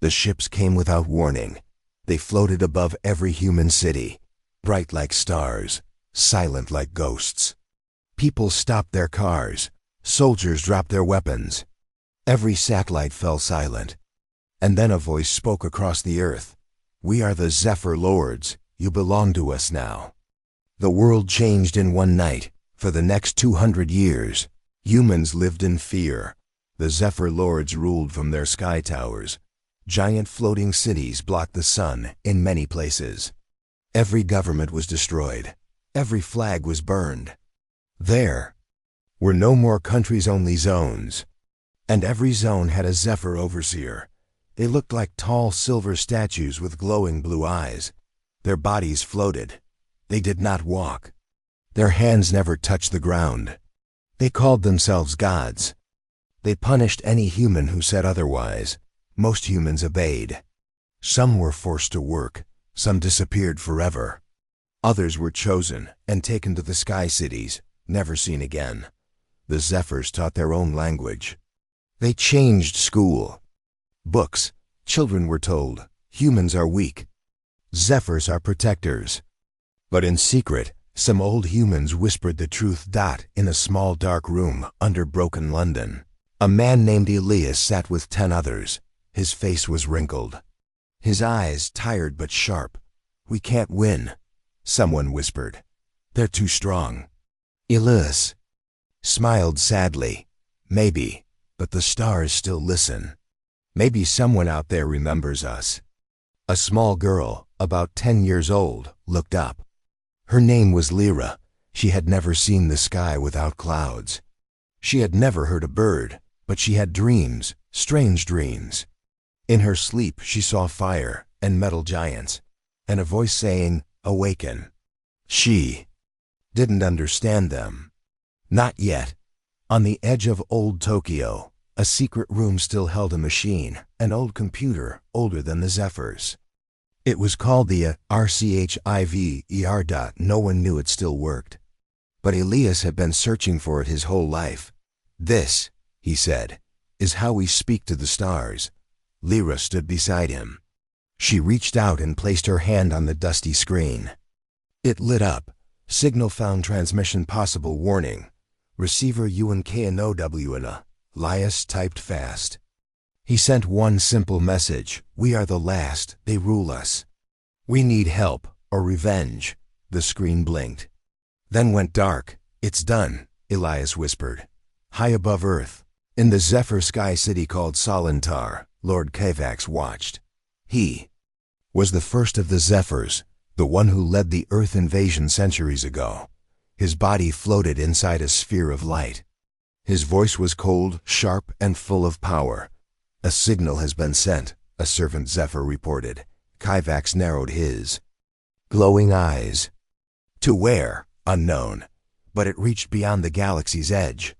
The ships came without warning. They floated above every human city, bright like stars, silent like ghosts. People stopped their cars. Soldiers dropped their weapons. Every satellite fell silent. And then a voice spoke across the earth. "We are the Zephyr Lords. You belong to us now." The world changed in one night. For the next 200 years, humans lived in fear. The Zephyr Lords ruled from their sky towers. Giant floating cities blocked the sun in many places. Every government was destroyed. Every flag was burned. There were no more countries-only zones. And every zone had a Zephyr overseer. They looked like tall silver statues with glowing blue eyes. Their bodies floated. They did not walk. Their hands never touched the ground. They called themselves gods. They punished any human who said otherwise. Most humans obeyed. Some were forced to work. Some disappeared forever. Others were chosen and taken to the sky cities, never seen again. The Zephyrs taught their own language. They changed school. Books. Children were told, humans are weak. Zephyrs are protectors. But in secret, some old humans whispered the truth. In a small dark room under broken London, a man named Elias sat with 10 others. His face was wrinkled. His eyes tired but sharp. "We can't win," someone whispered. "They're too strong." Elias smiled sadly. "Maybe, but the stars still listen. Maybe someone out there remembers us." A small girl, about 10 years old, looked up. Her name was Lyra. She had never seen the sky without clouds. She had never heard a bird, but she had dreams, strange dreams. In her sleep she saw fire and metal giants, and a voice saying, "Awaken." She didn't understand them. Not yet. On the edge of old Tokyo, a secret room still held a machine, an old computer older than the Zephyrs. It was called the RCHIVER. No one knew it still worked. But Elias had been searching for it his whole life. "This," he said, "is how we speak to the stars." Lyra stood beside him. She reached out and placed her hand on the dusty screen. It lit up. "Signal found, transmission possible, warning. Receiver UNKNOWN." Elias typed fast. He sent one simple message: "We are the last, they rule us. We need help or revenge." The screen blinked. Then went dark. "It's done," Elias whispered. High above Earth, in the Zephyr sky city called Solantar, Lord Kavax watched. He was the first of the Zephyrs, the one who led the Earth invasion centuries ago. His body floated inside a sphere of light. His voice was cold, sharp, and full of power. "A signal has been sent," a servant Zephyr reported. Kavax narrowed his glowing eyes. "To where? Unknown. But it reached beyond the galaxy's edge."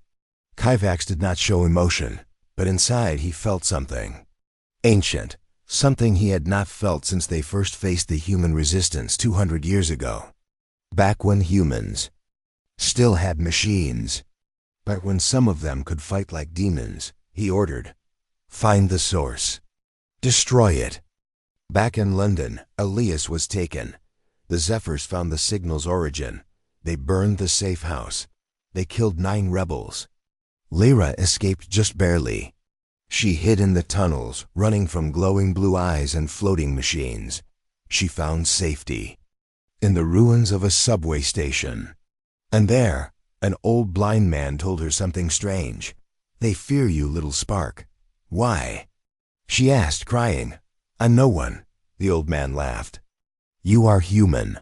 Kavax did not show emotion, but inside he felt something ancient, something he had not felt since they first faced the human resistance 200 years ago. Back when humans still had machines. But when some of them could fight like demons, he ordered, "Find the source. Destroy it." Back in London, Elias was taken. The Zephyrs found the signal's origin. They burned the safe house. They killed 9 rebels. Lyra escaped just barely. She hid in the tunnels, running from glowing blue eyes and floating machines. She found safety in the ruins of a subway station. And there, an old blind man told her something strange. "They fear you, little spark." "Why?" she asked, crying. "No one," the old man laughed. "You are human."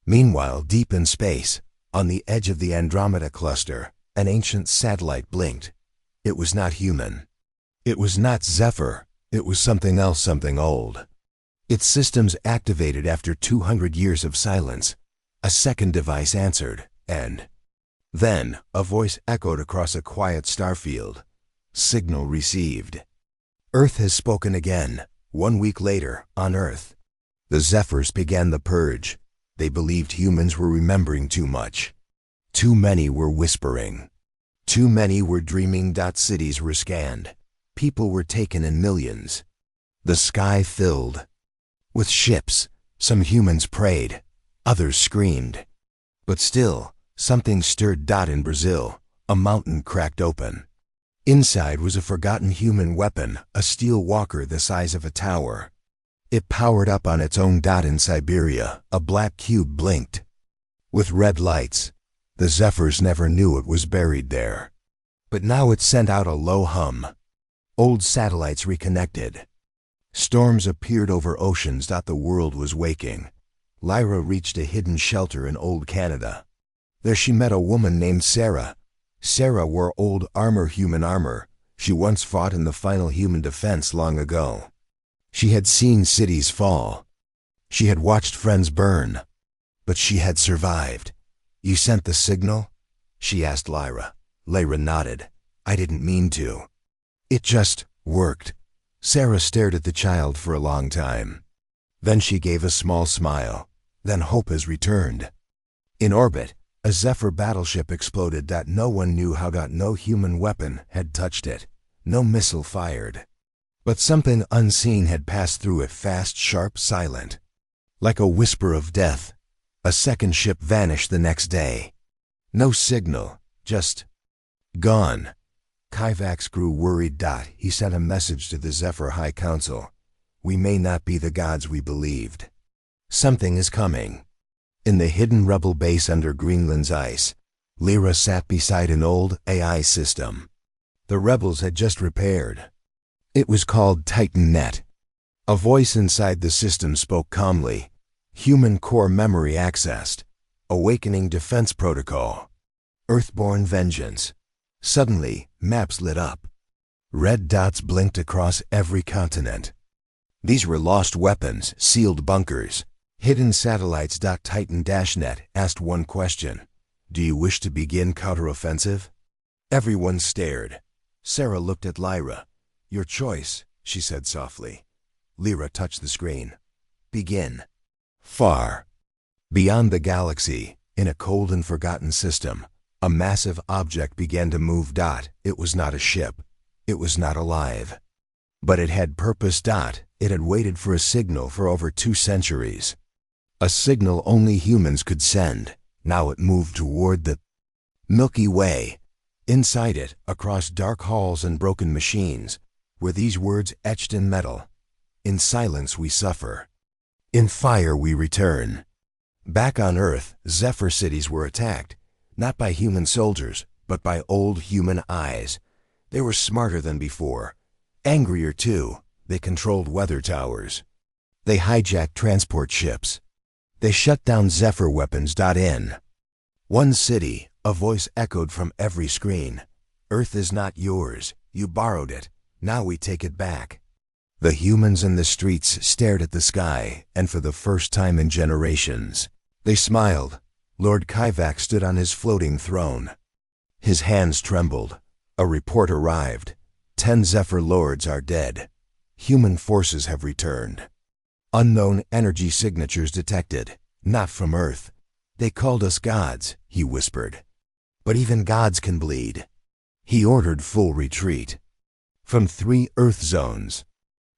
Meanwhile, deep in space, on the edge of the Andromeda cluster, an ancient satellite blinked. It was not human. It was not Zephyr. It was something else, something old. Its systems activated after 200 years of silence. A second device answered, and then a voice echoed across a quiet starfield. "Signal received. Earth has spoken again." 1 week later, on Earth, the Zephyrs began the purge. They believed humans were remembering too much. Too many were whispering. Too many were dreaming. Cities were scanned. People were taken in millions. The sky filled with ships. Some humans prayed, others screamed. But still, something stirred. In Brazil, a mountain cracked open. Inside was a forgotten human weapon, a steel walker the size of a tower. It powered up on its own. In Siberia, a black cube blinked with red lights. The Zephyrs never knew it was buried there. But now it sent out a low hum. Old satellites reconnected. Storms appeared over oceans. The world was waking. Lyra reached a hidden shelter in old Canada. There she met a woman named Sarah. Sarah wore old armor, human armor. She once fought in the final human defense long ago. She had seen cities fall. She had watched friends burn. But she had survived. "You sent the signal?" she asked Lyra. Lyra nodded. "I didn't mean to. It just worked." Sarah stared at the child for a long time. Then she gave a small smile. "Then hope has returned." In orbit, a Zephyr battleship exploded. No one knew how. No human weapon had touched it. No missile fired. But something unseen had passed through it, fast, sharp, silent. Like a whisper of death. A second ship vanished the next day. No signal, just gone. Kaivax grew worried. He sent a message to the Zephyr High Council. "We may not be the gods we believed. Something is coming." In the hidden rebel base under Greenland's ice, Lyra sat beside an old AI system. The rebels had just repaired. It was called Titan Net. A voice inside the system spoke calmly. "Human core memory accessed. Awakening defense protocol. Earthborn vengeance." Suddenly, maps lit up. Red dots blinked across every continent. These were lost weapons, sealed bunkers, hidden satellites. Titan-Net asked one question. "Do you wish to begin counteroffensive?" Everyone stared. Sarah looked at Lyra. "Your choice," she said softly. Lyra touched the screen. "Begin." Far beyond the galaxy, in a cold and forgotten system, a massive object began to move. It was not a ship. It was not alive. But it had purpose. It had waited for a signal for over 2 centuries. A signal only humans could send. Now it moved toward the Milky Way. Inside it, across dark halls and broken machines, were these words etched in metal. "In silence we suffer. In fire we return." Back on Earth, Zephyr cities were attacked. Not by human soldiers, but by old human eyes. They were smarter than before. Angrier too. They controlled weather towers. They hijacked transport ships. They shut down Zephyr weapons. In one city, a voice echoed from every screen. "Earth is not yours. You borrowed it. Now we take it back." The humans in the streets stared at the sky, and for the first time in generations, they smiled. Lord Kaivax stood on his floating throne. His hands trembled. A report arrived. 10 Zephyr lords are dead. Human forces have returned. Unknown energy signatures detected. Not from Earth. "They called us gods," he whispered. "But even gods can bleed." He ordered full retreat from 3 Earth zones.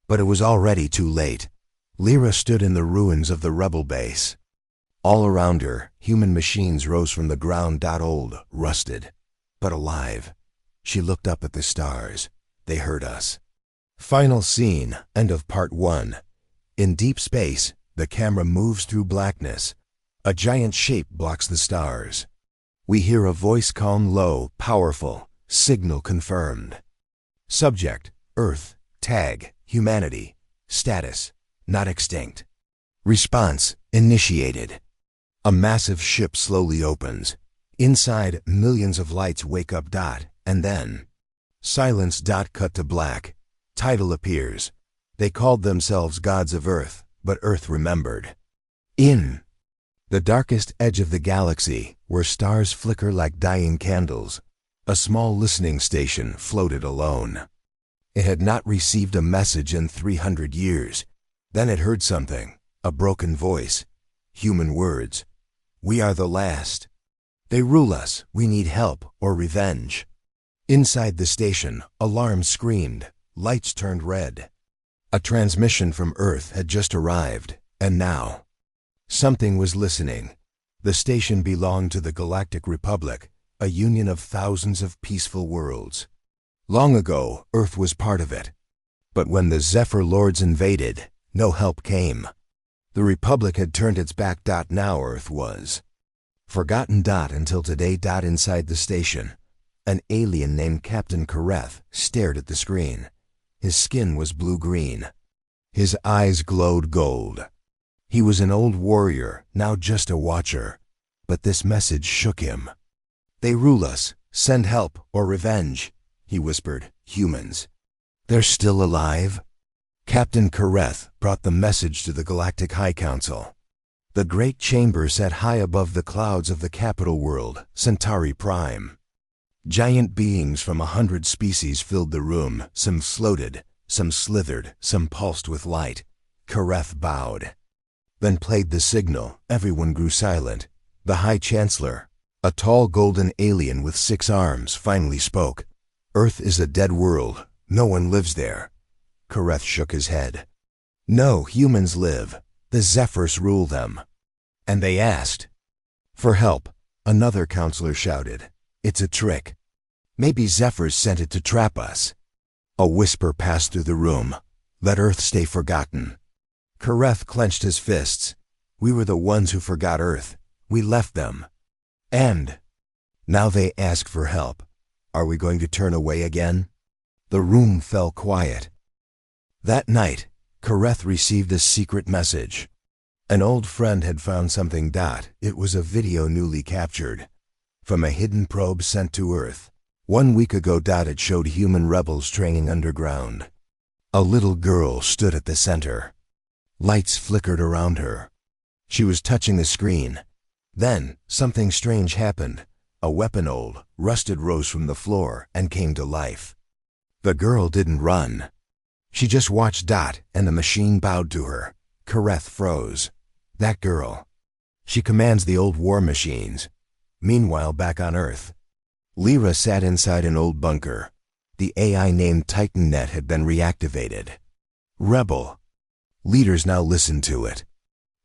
But it was already too late. Lyra stood in the ruins of the rebel base. All around her, human machines rose from the ground. Old, rusted, but alive. She looked up at the stars. They heard us. Final scene, end of part 1. In deep space, the camera moves through blackness. A giant shape blocks the stars. We hear a voice, calm, low, powerful. Signal confirmed. Subject, Earth. Tag, humanity. Status, not extinct. Response, initiated. A massive ship slowly opens. Inside, millions of lights wake up. And then silence. Cut to black. Title appears. They called themselves gods of Earth, but Earth remembered. In the darkest edge of the galaxy, where stars flicker like dying candles, a small listening station floated alone. It had not received a message in 300 years. Then it heard something, a broken voice. Human words. "We are the last. They rule us. We need help or revenge." Inside the station, alarms screamed. Lights turned red. A transmission from Earth had just arrived, and now something was listening. The station belonged to the Galactic Republic, a union of thousands of peaceful worlds. Long ago, Earth was part of it. But when the Zephyr Lords invaded, no help came. The Republic had turned its back. Now Earth was forgotten. Until today. Inside the station, an alien named Captain Kareth stared at the screen. His skin was blue-green. His eyes glowed gold. He was an old warrior, now just a watcher. But this message shook him. "They rule us. Send help or revenge," he whispered. "Humans. They're still alive?" Captain Kareth brought the message to the Galactic High Council. The great chamber sat high above the clouds of the capital world, Centauri Prime. Giant beings from 100 species filled the room. Some floated, some slithered, some pulsed with light. Kareth bowed. Then played the signal. Everyone grew silent. The High Chancellor, a tall golden alien with 6 arms, finally spoke. "Earth is a dead world. No one lives there." Kareth shook his head. "No, humans live. The Zephyrs rule them." And they asked for help. Another counselor shouted, "It's a trick. Maybe Zephyrs sent it to trap us." A whisper passed through the room. "Let Earth stay forgotten." Kareth clenched his fists. "We were the ones who forgot Earth. We left them. And now they ask for help. Are we going to turn away again?" The room fell quiet. That night, Kareth received a secret message. An old friend had found something. It was a video newly captured from a hidden probe sent to Earth. 1 week ago. It showed human rebels training underground. A little girl stood at the center. Lights flickered around her. She was touching the screen. Then, something strange happened. A weapon old, rusted rose from the floor and came to life. The girl didn't run. She just watched. And the machine bowed to her. Kareth froze. That girl. She commands the old war machines. Meanwhile, back on Earth, Lyra sat inside an old bunker. The AI named TitanNet had been reactivated. Rebel leaders now listened to it.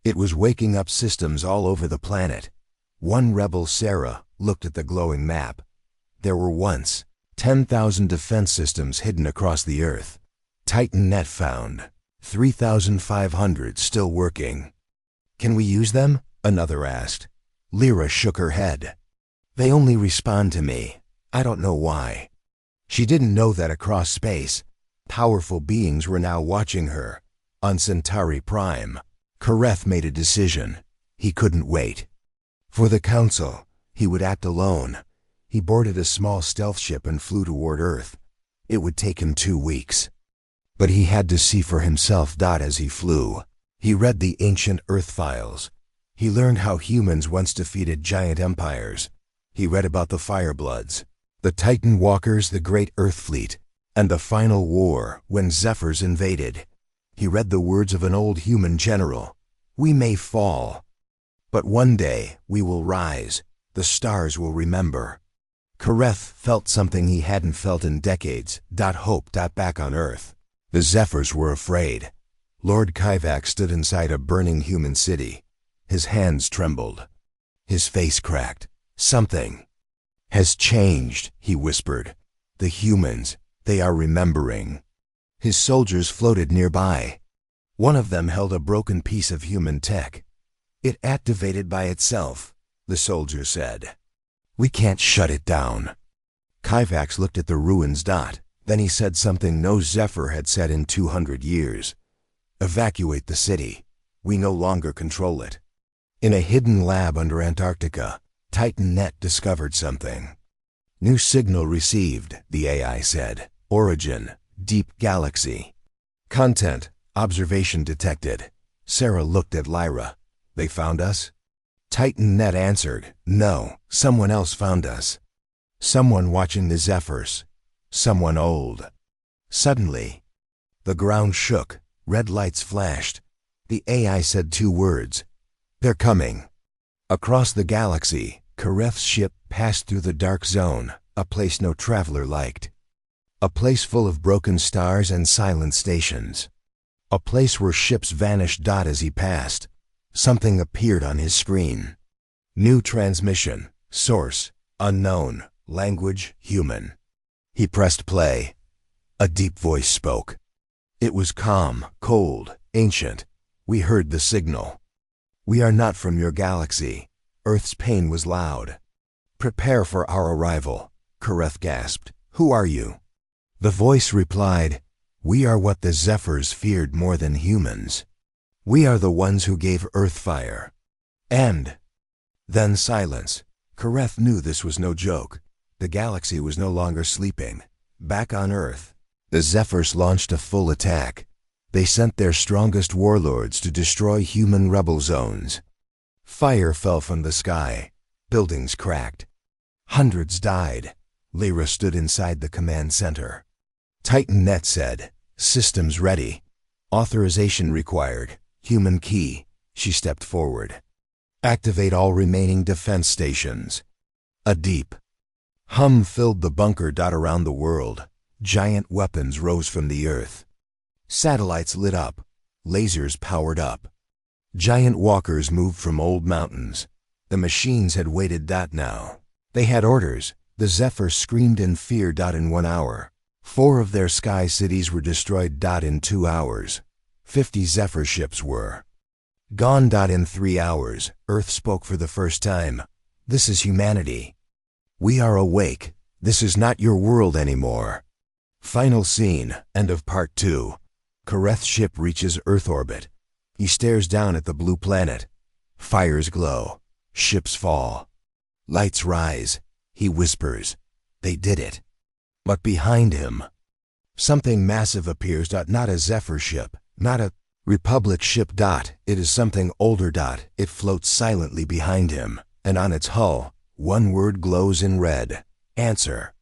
It was waking up systems all over the planet. One rebel, Sarah, looked at the glowing map. There were once 10,000 defense systems hidden across the Earth. TitanNet found 3,500 still working. "Can we use them?" another asked. Lyra shook her head. "They only respond to me. I don't know why." She didn't know that across space, powerful beings were now watching her. On Centauri Prime, Kareth made a decision. He couldn't wait for the Council. He would act alone. He boarded a small stealth ship and flew toward Earth. It would take him 2 weeks. But he had to see for himself. As he flew, he read the ancient Earth files. He learned how humans once defeated giant empires. He read about the Firebloods, the Titan Walkers, the Great Earth Fleet, and the final war when Zephyrs invaded. He read the words of an old human general. "We may fall, but one day we will rise. The stars will remember." Kareth felt something he hadn't felt in decades. Hope. Back on Earth, the Zephyrs were afraid. Lord Kivak stood inside a burning human city. His hands trembled. His face cracked. "Something has changed," he whispered. "The humans, they are remembering." His soldiers floated nearby. One of them held a broken piece of human tech. "It activated by itself," the soldier said. "We can't shut it down." Kivak looked at the ruins. Then he said something no Zephyr had said in 200 years. "Evacuate the city. We no longer control it." In a hidden lab under Antarctica, TitanNet discovered something. "New signal received," the AI said. "Origin, deep galaxy. Content, observation detected." Sarah looked at Lyra. "They found us?" TitanNet answered, "No, someone else found us. Someone watching the Zephyrs. Someone old." Suddenly, the ground shook. Red lights flashed. The AI said 2 words. "They're coming." Across the galaxy, Kareth's ship passed through the dark zone, a place no traveler liked. A place full of broken stars and silent stations. A place where ships vanished. As he passed, something appeared on his screen. New transmission. Source: unknown. Language: human. He pressed play. A deep voice spoke. It was calm, cold, ancient. We heard the signal. We are not from your galaxy. Earth's pain was loud. Prepare for our arrival. Kareth gasped. Who are you? The voice replied, we are what the Zephyrs feared more than humans. We are the ones who gave Earth fire. And then silence. Kareth knew this was no joke. The galaxy was no longer sleeping. Back on Earth, the Zephyrs launched a full attack. They sent their strongest warlords to destroy human rebel zones. Fire fell from the sky. Buildings cracked. Hundreds died. Lyra stood inside the command center. Titan Net said, systems ready. Authorization required. Human key. She stepped forward. Activate all remaining defense stations. A deep hum filled the bunker. Around the world, giant weapons rose from the earth. Satellites lit up. Lasers powered up. Giant walkers moved from old mountains. The machines had waited. Now they had orders. The Zephyrs screamed in fear. In 1 hour, 4 of their sky cities were destroyed. In 2 hours, 50 Zephyr ships were gone. In 3 hours, Earth spoke for the first time. This is humanity. We are awake. This is not your world anymore. Final scene. End of part 2. Kareth's ship reaches Earth orbit. He stares down at the blue planet. Fires glow. Ships fall. Lights rise. He whispers, they did it. But behind him, something massive appears. Not a Zephyr ship, not a Republic ship. It is something older. It floats silently behind him, and on its hull, one word glows in red. Answer.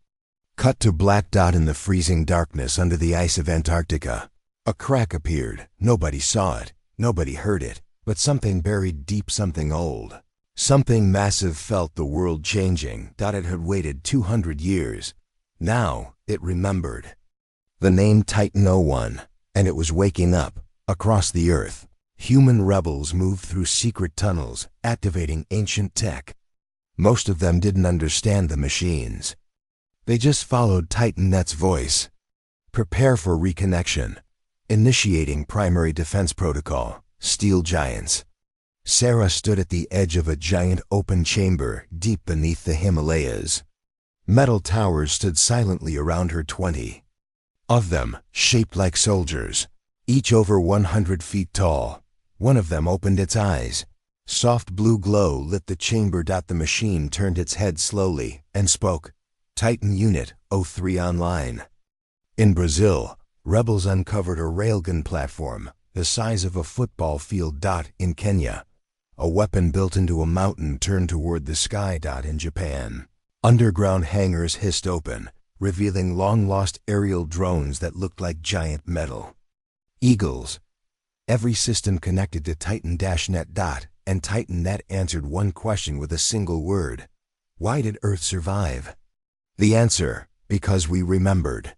Cut to black. In the freezing darkness under the ice of Antarctica, a crack appeared. Nobody saw it, nobody heard it, but something buried deep, something old. Something massive felt the world changing. It had waited 200 years. Now, it remembered. The name Titan 01, and it was waking up. Across the Earth, human rebels moved through secret tunnels, activating ancient tech. Most of them didn't understand the machines. They just followed Titan Net's voice. Prepare for reconnection. Initiating primary defense protocol. Steel giants. Sarah stood at the edge of a giant open chamber deep beneath the Himalayas. Metal towers stood silently around her. 20 of them, shaped like soldiers, each over 100 feet tall. One of them opened its eyes. Soft blue glow lit the chamber. The machine turned its head slowly and spoke. Titan Unit 03 online. In Brazil, rebels uncovered a railgun platform the size of a football field. In Kenya, a weapon built into a mountain turned toward the sky. In Japan, underground hangars hissed open, revealing long-lost aerial drones that looked like giant metal eagles. Every system connected to Titan-Net. And Titan Net answered one question with a single word. Why did Earth survive? The answer, because we remembered.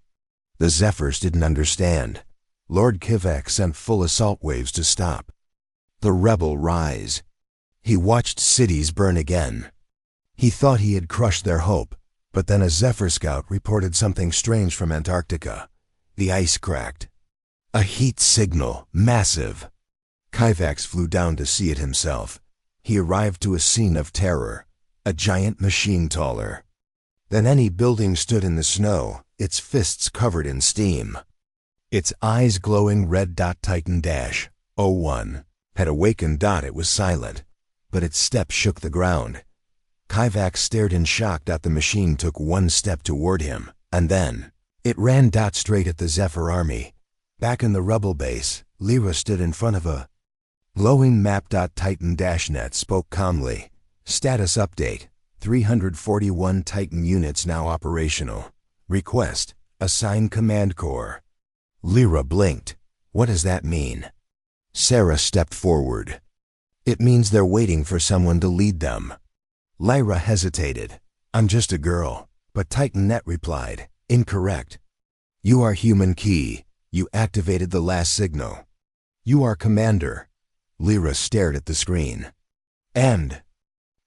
The Zephyrs didn't understand. Lord Kivak sent full assault waves to stop the rebel rise. He watched cities burn again. He thought he had crushed their hope, but then a Zephyr scout reported something strange from Antarctica. The ice cracked. A heat signal, massive. Kivak flew down to see it himself. He arrived to a scene of terror. A giant machine taller than any building stood in the snow, its fists covered in steam. Its eyes glowing red. Titan-01 had awakened. It was silent, but its step shook the ground. Kivak stared in shock. The machine took one step toward him, and then it ran. Straight at the Zephyr army. Back in the rebel base, Lyra stood in front of a glowing map. Titan-Net spoke calmly. Status update. 341 Titan units now operational. Request. Assign command corps. Lyra blinked. What does that mean? Sarah stepped forward. It means they're waiting for someone to lead them. Lyra hesitated. I'm just a girl. But Titan Net replied. Incorrect. You are human key. You activated the last signal. You are commander. Lyra stared at the screen. And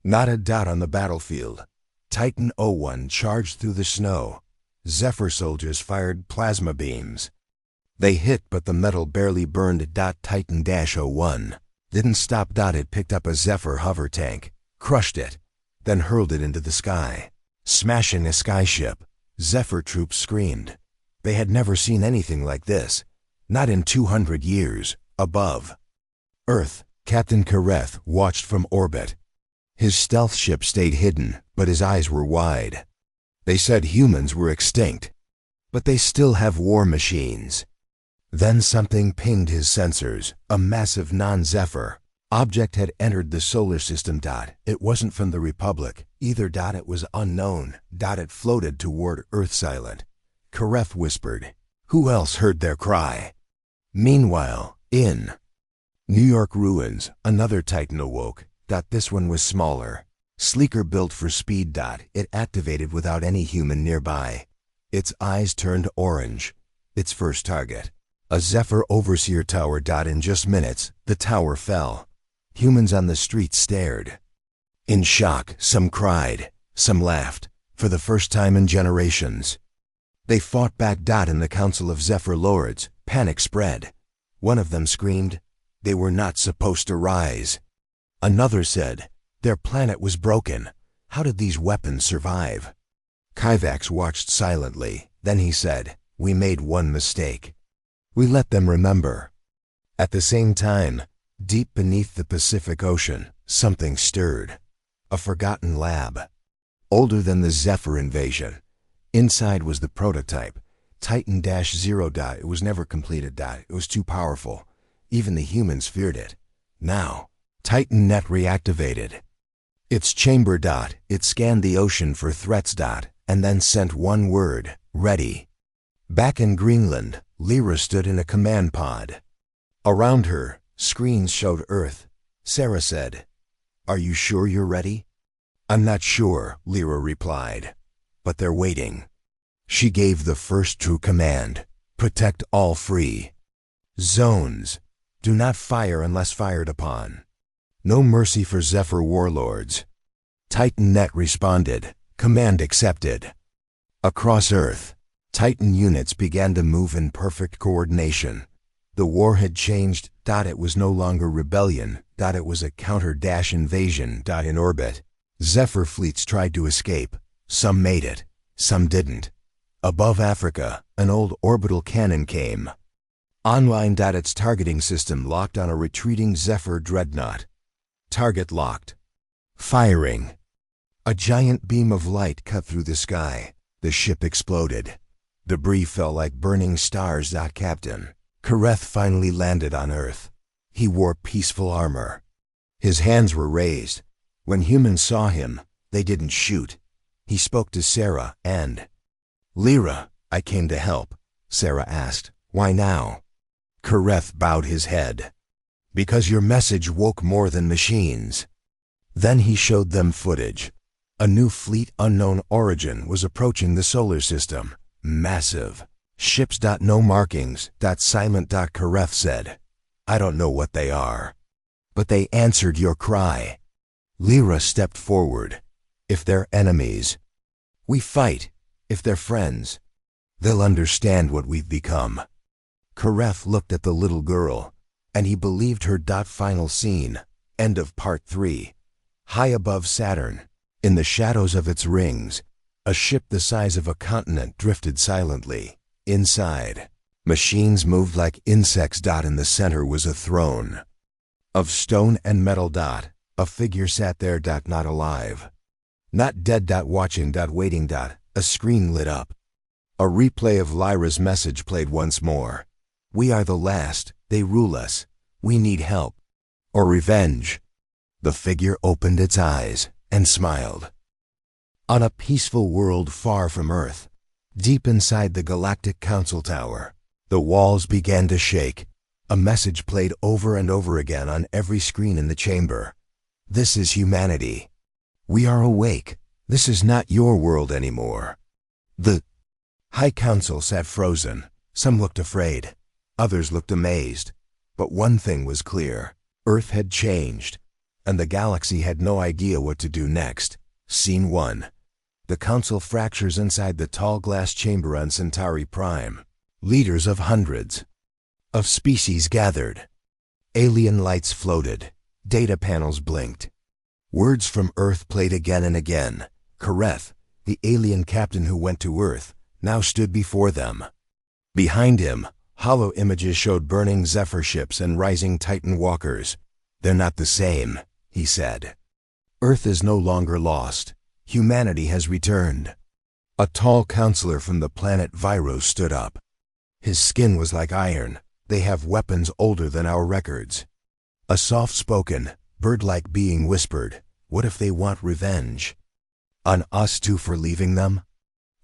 not a dot on the battlefield. Titan 01 charged through the snow. Zephyr soldiers fired plasma beams. They hit, but the metal barely burned. Titan-01 didn't stop. It picked up a Zephyr hover tank, crushed it, then hurled it into the sky, smashing a skyship. Zephyr troops screamed. They had never seen anything like this, not in 200 years. Above Earth, Captain Kareth watched from orbit. His stealth ship stayed hidden, but his eyes were wide. They said humans were extinct, but they still have war machines. Then something pinged his sensors. A massive non-Zephyr object had entered the solar system. It wasn't from the Republic either. It was unknown. It floated toward Earth. Silent. Kareth whispered. Who else heard their cry? Meanwhile, in New York ruins, another Titan awoke. This one was smaller, sleeker, built for speed. It activated without any human nearby. Its eyes turned orange. Its first target, a Zephyr Overseer tower. In just minutes, the tower fell. Humans on the streets stared. In shock, some cried, some laughed, for the first time in generations. They fought back. In the Council of Zephyr Lords, panic spread. One of them screamed, they were not supposed to rise. Another said, their planet was broken. How did these weapons survive? Kyvax watched silently. Then he said, we made one mistake. We let them remember. At the same time, deep beneath the Pacific Ocean, something stirred. A forgotten lab. Older than the Zephyr invasion. Inside was the prototype, Titan-0. It was never completed. It was too powerful. Even the humans feared it. Now, TitanNet reactivated. Its chamber. It scanned the ocean for threats. And then sent one word, ready. Back in Greenland, Lyra stood in a command pod. Around her, screens showed Earth. Sarah said, are you sure you're ready? I'm not sure, Lyra replied. But they're waiting. She gave the first true command, protect all free. Zones. Do not fire unless fired upon. No mercy for Zephyr warlords. TitanNet responded, command accepted. Across Earth, Titan units began to move in perfect coordination. The war had changed. It was no longer rebellion. It was a counter-invasion. In orbit, Zephyr fleets tried to escape. Some made it, some didn't. Above Africa, an old orbital cannon came online. Its targeting system locked on a retreating Zephyr dreadnought. Target locked. Firing. A giant beam of light cut through the sky. The ship exploded. Debris fell like burning stars. Captain Kareth finally landed on Earth. He wore peaceful armor. His hands were raised. When humans saw him, they didn't shoot. He spoke to Sarah and Lyra. I came to help. Sarah asked, why now? Kareth bowed his head. Because your message woke more than machines. Then he showed them footage. A new fleet, unknown origin, was approaching the solar system. Massive. Ships. No markings. Silent. Kareth said, I don't know what they are. But they answered your cry. Lyra stepped forward. If they're enemies, we fight. If they're friends, they'll understand what we've become. Kareth looked at the little girl, and he believed her. Final scene. End of Part 3. High above Saturn, in the shadows of its rings, a ship the size of a continent drifted silently. Inside, machines moved like insects. In the center was a throne of stone and metal. A figure sat there. Not alive. Not dead. Watching. Waiting. A screen lit up. A replay of Lyra's message played once more. We are the last. They rule us. We need help. Or revenge. The figure opened its eyes and smiled. On a peaceful world far from Earth, deep inside the Galactic Council Tower, the walls began to shake. A message played over and over again on every screen in the chamber. This is humanity. We are awake. This is not your world anymore. The High Council sat frozen. Some looked afraid. Others looked amazed. But one thing was clear. Earth had changed, and the galaxy had no idea what to do next. Scene 1. The Council fractures inside the tall glass chamber on Centauri Prime. Leaders of hundreds of species gathered. Alien lights floated. Data panels blinked. Words from Earth played again and again. Kareth, the alien captain who went to Earth, now stood before them. Behind him, hollow images showed burning Zephyr ships and rising Titan walkers. "They're not the same," he said. "Earth is no longer lost. Humanity has returned." A tall counselor from the planet Viros stood up. His skin was like iron. "They have weapons older than our records." A soft-spoken, bird-like being whispered, "What if they want revenge? On us too for leaving them?"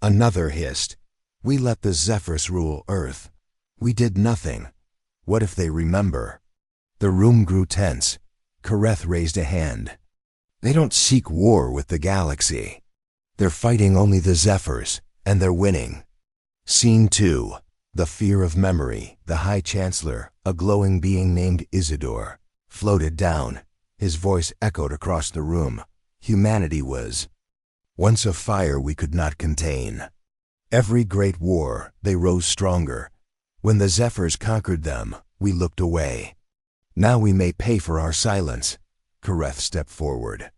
Another hissed, "We let the Zephyrs rule Earth. We did nothing. What if they remember?" The room grew tense. Kareth raised a hand. "They don't seek war with the galaxy. They're fighting only the Zephyrs, and they're winning." Scene 2. The Fear of Memory. The High Chancellor, a glowing being named Isidore, floated down. His voice echoed across the room. "Humanity was once a fire we could not contain. Every great war, they rose stronger. When the Zephyrs conquered them, we looked away. Now we may pay for our silence." Kareth stepped forward.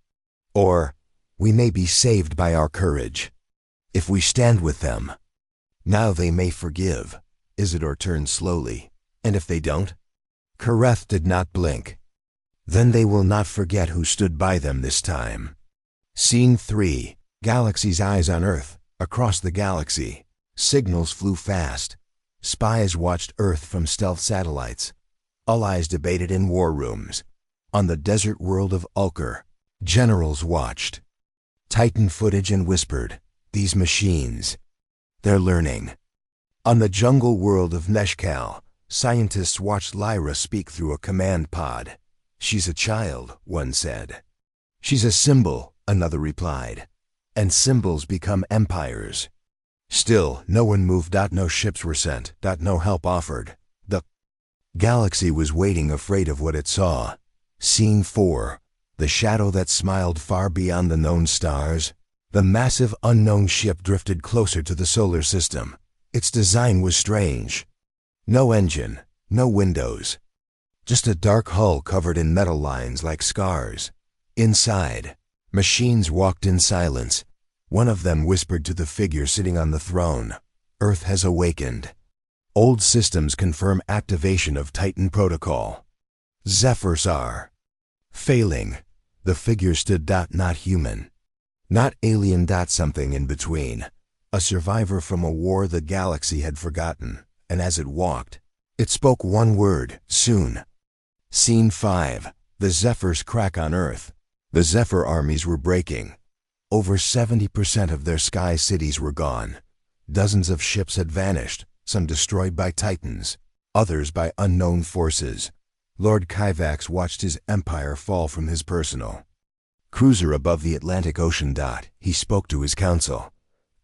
"Or we may be saved by our courage. If we stand with them, now they may forgive." Isidore turned slowly. "And if they don't?" Kareth did not blink. "Then they will not forget who stood by them this time." Scene 3. Galaxy's eyes on Earth. Across the galaxy, signals flew fast. Spies watched Earth from stealth satellites. Allies debated in war rooms. On the desert world of Ulker, generals watched Titan footage and whispered, "These machines, they're learning." On the jungle world of Neshkal, scientists watched Lyra speak through a command pod. "She's a child," one said. "She's a symbol," another replied. "And symbols become empires." Still, no one moved. No ships were sent. No help offered. The galaxy was waiting, afraid of what it saw. Scene 4. The shadow that smiled far beyond the known stars. The massive unknown ship drifted closer to the solar system. Its design was strange. No engine, no windows. Just a dark hull covered in metal lines like scars. Inside, machines walked in silence. One of them whispered to the figure sitting on the throne, "Earth has awakened. Old systems confirm activation of Titan protocol. Zephyrs are failing." The figure stood. Not human. Not alien. Something in between. A survivor from a war the galaxy had forgotten, and as it walked, it spoke one word: soon. Scene 5. The Zephyrs crack on Earth. The Zephyr armies were breaking. Over 70% of their sky cities were gone. Dozens of ships had vanished, some destroyed by Titans, others by unknown forces. Lord Kyvax watched his empire fall from his personal cruiser above the Atlantic Ocean. He spoke to his council.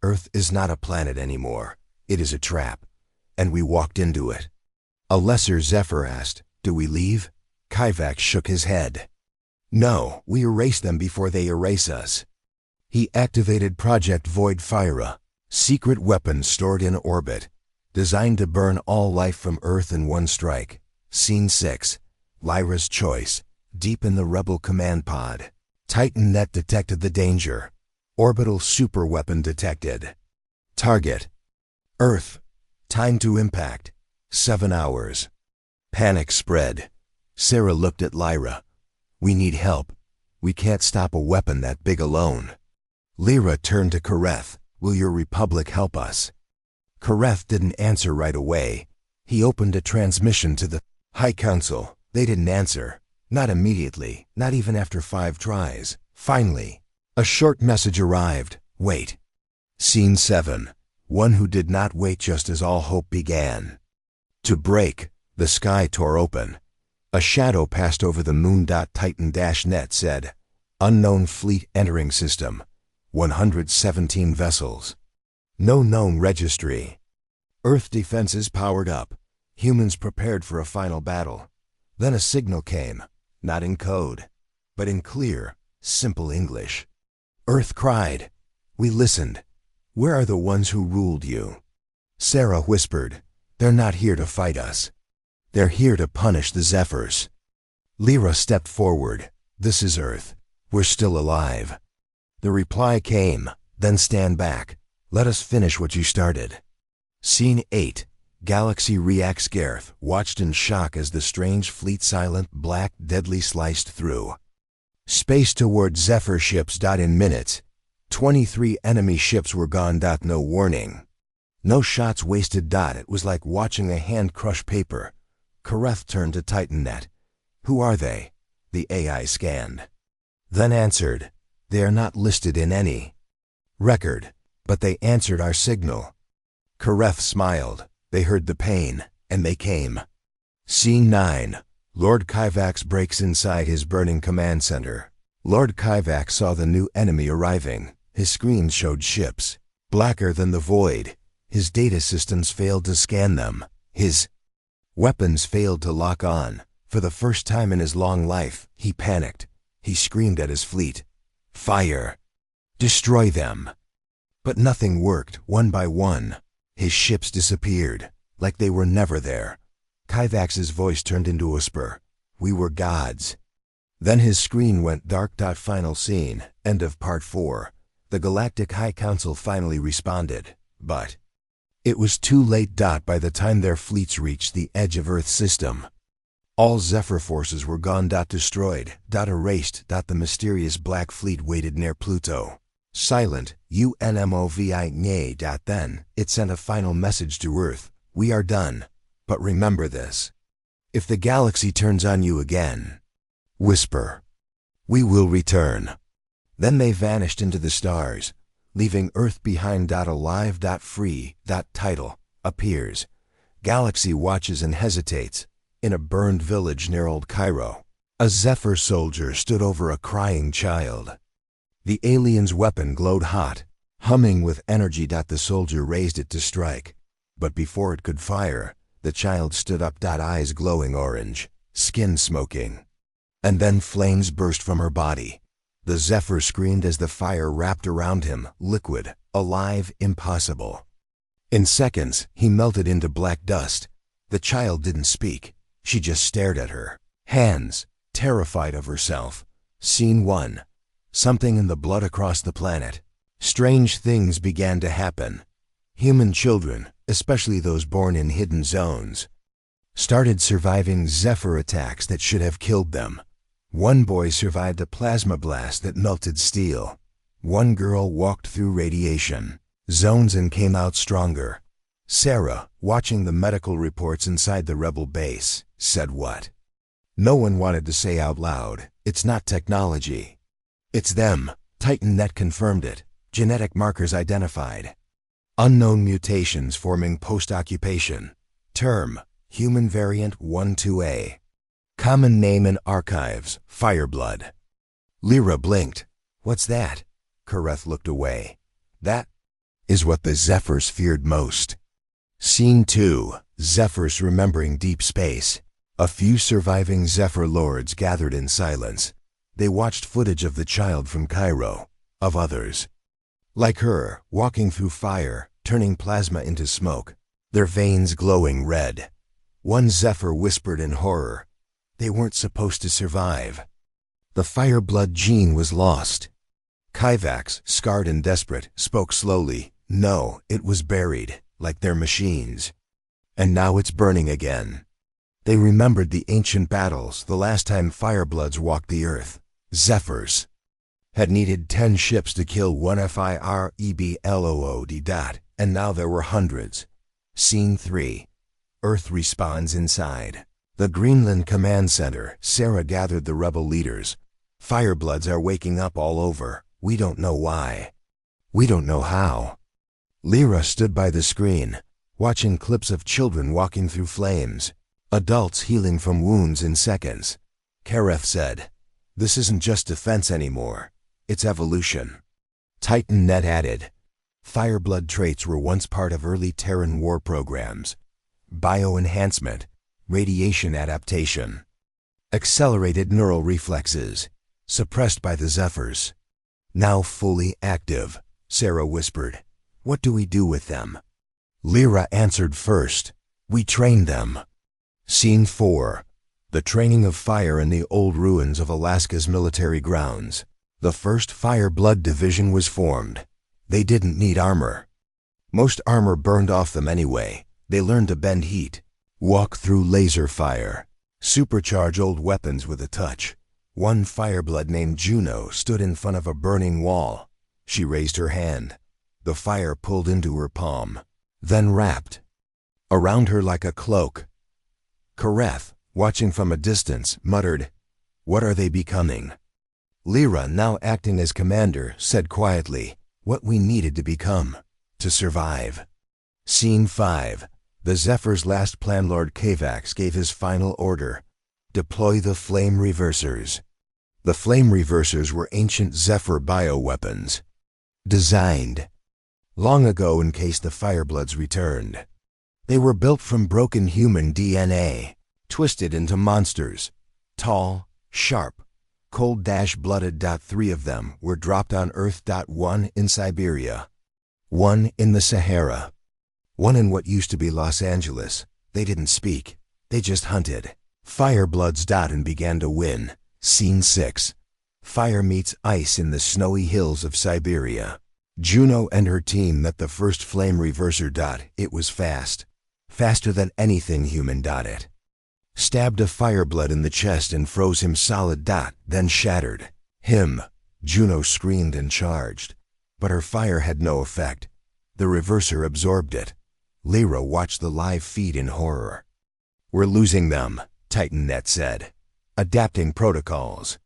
"Earth is not a planet anymore. It is a trap, and we walked into it." A lesser Zephyr asked, "Do we leave?" Kyvax shook his head. "No, we erase them before they erase us." He activated Project Void Phyra, secret weapons stored in orbit, designed to burn all life from Earth in one strike. Scene 6. Lyra's choice. Deep in the Rebel command pod. Titan net detected the danger. Orbital superweapon detected. Target: Earth. Time to impact: 7 hours. Panic spread. Sarah looked at Lyra. "We need help. We can't stop a weapon that big alone." Lyra turned to Kareth. "Will your Republic help us?" Kareth didn't answer right away. He opened a transmission to the High Council. They didn't answer. Not immediately, not even after 5 tries. Finally, a short message arrived. "Wait." Scene 7. One who did not wait just as all hope began to break. The sky tore open. A shadow passed over the moon. Titan-net said, "Unknown fleet entering system. 117 vessels. No known registry. Earth defenses powered up. Humans prepared for a final battle. Then a signal came, not in code, but in clear, simple English. Earth cried. We listened. Where are the ones who ruled you? Sarah whispered, they're not here to fight us. They're here to punish the Zephyrs. Lyra stepped forward. This is Earth. We're still alive. The reply came, then stand back. Let us finish what you started. Scene 8. Galaxy reacts. Gareth watched in shock as the strange fleet silent, black, deadly sliced through. Space toward Zephyr ships. In minutes, 23 enemy ships were gone. No warning. No shots wasted. It was like watching a hand crush paper. Kareth turned to TitanNet. Who are they? The AI scanned. Then answered, they are not listed in any record, but they answered our signal. Kareth smiled. They heard the pain, and they came. Scene 9. Lord Kyvax breaks inside his burning command center. Lord Kyvax saw the new enemy arriving. His screen showed ships, blacker than the void. His data systems failed to scan them. His weapons failed to lock on. For the first time in his long life, he panicked. He screamed at his fleet. Fire! Destroy them! But nothing worked. One by one, his ships disappeared, like they were never there. Kyvax's voice turned into a whisper. We were gods. Then his screen went dark. Final scene. End of Part 4. The Galactic High Council finally responded, but it was too late. By the time their fleets reached the edge of Earth's system, all Zephyr forces were gone. Destroyed. Erased. The mysterious Black Fleet waited near Pluto. Silent. UNMOVI. Then it sent a final message to Earth. We are done. But remember this. If the galaxy turns on you again, whisper. We will return. Then they vanished into the stars, leaving Earth behind. Alive. Free. Title appears. Galaxy watches and hesitates. In a burned village near Old Cairo, a Zephyr soldier stood over a crying child. The alien's weapon glowed hot, humming with energy. The soldier raised it to strike, but before it could fire, the child stood up. Eyes glowing orange, skin smoking. And then flames burst from her body. The Zephyr screamed as the fire wrapped around him, liquid, alive, impossible. In seconds, he melted into black dust. The child didn't speak. She just stared at her hands, terrified of herself. Scene 1. Something in the blood across the planet. Strange things began to happen. Human children, especially those born in hidden zones, started surviving Zephyr attacks that should have killed them. One boy survived a plasma blast that melted steel. One girl walked through radiation zones and came out stronger. Sarah, watching the medical reports inside the rebel base, said what no one wanted to say out loud. It's not technology. It's them. TitanNet confirmed it. Genetic markers identified. Unknown mutations forming post-occupation. Term, human variant 12A. Common name in archives, Fireblood. Lyra blinked. What's that? Kareth looked away. That is what the Zephyrs feared most. Scene 2. Zephyrs remembering deep space. A few surviving Zephyr lords gathered in silence. They watched footage of the child from Cairo, of others like her, walking through fire, turning plasma into smoke, their veins glowing red. One Zephyr whispered in horror, they weren't supposed to survive. The Fireblood gene was lost. Kyvax, scarred and desperate, spoke slowly. No, it was buried, like their machines. And now it's burning again. They remembered the ancient battles, the last time Firebloods walked the earth. Zephyrs had needed 10 ships to kill one Fireblood, and now there were hundreds. Scene 3. Earth respawns inside. The Greenland Command Center. Sarah gathered the rebel leaders. Firebloods are waking up all over. We don't know why. We don't know how. Lyra stood by the screen, watching clips of children walking through flames, adults healing from wounds in seconds. Kareth said, this isn't just defense anymore. It's evolution. TitanNet added, Fireblood traits were once part of early Terran war programs. Bioenhancement, radiation adaptation. Accelerated neural reflexes, suppressed by the Zephyrs. Now fully active, Sarah whispered. What do we do with them? Lyra answered first. We train them. Scene 4. The training of fire in the old ruins of Alaska's military grounds. The 1st Fire Blood Division was formed. They didn't need armor. Most armor burned off them anyway. They learned to bend heat, walk through laser fire, supercharge old weapons with a touch. One fireblood named Juno stood in front of a burning wall. She raised her hand. The fire pulled into her palm, then wrapped around her like a cloak. Kareth, watching from a distance, muttered, "What are they becoming?" Lyra, now acting as commander, said quietly, "What we needed to become, to survive." Scene 5. The Zephyr's last plan. Lord Kavax gave his final order. Deploy the Flame Reversers. The Flame Reversers were ancient Zephyr bioweapons, designed long ago in case the Firebloods returned. They were built from broken human DNA, twisted into monsters. Tall, sharp, cold-blooded. 3 of them were dropped on Earth. 1 in Siberia, 1 in the Sahara, 1 in what used to be Los Angeles. They didn't speak. They just hunted. Firebloods. And began to win. Scene 6. Fire meets ice in the snowy hills of Siberia. Juno and her team met the first Flame Reverser. It was fast. Faster than anything human. It stabbed a Fireblood in the chest and froze him solid. Then shattered him. Juno screamed and charged, but her fire had no effect. The Reverser absorbed it. Lyra watched the live feed in horror. We're losing them, TitanNet said. Adapting protocols.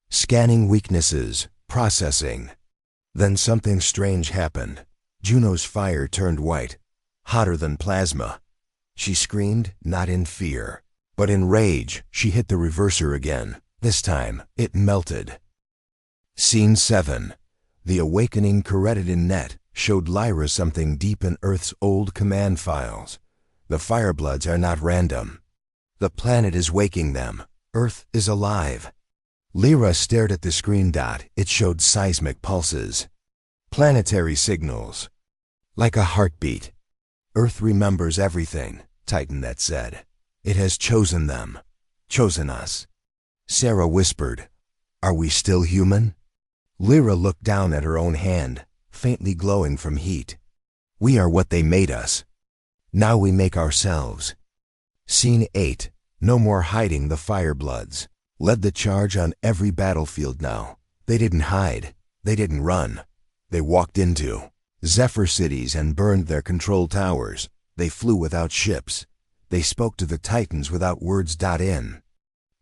Scanning weaknesses, processing. Then something strange happened. Juno's fire turned white, hotter than plasma. She screamed, not in fear, but in rage. She hit the Reverser again. This time, it melted. Scene 7. The awakening Caretidin net showed Lyra something deep in Earth's old command files. The Firebloods are not random. The planet is waking them. Earth is alive. Lyra stared at the screen. It showed seismic pulses, planetary signals, like a heartbeat. Earth remembers everything, TitanNet said. It has chosen them, chosen us. Sarah whispered, "Are we still human?" Lyra looked down at her own hand, faintly glowing from heat. "We are what they made us. Now we make ourselves." Scene 8. No more hiding. The Firebloods led the charge on every battlefield now. They didn't hide. They didn't run. They walked into Zephyr cities and burned their control towers. They flew without ships. They spoke to the Titans without words. In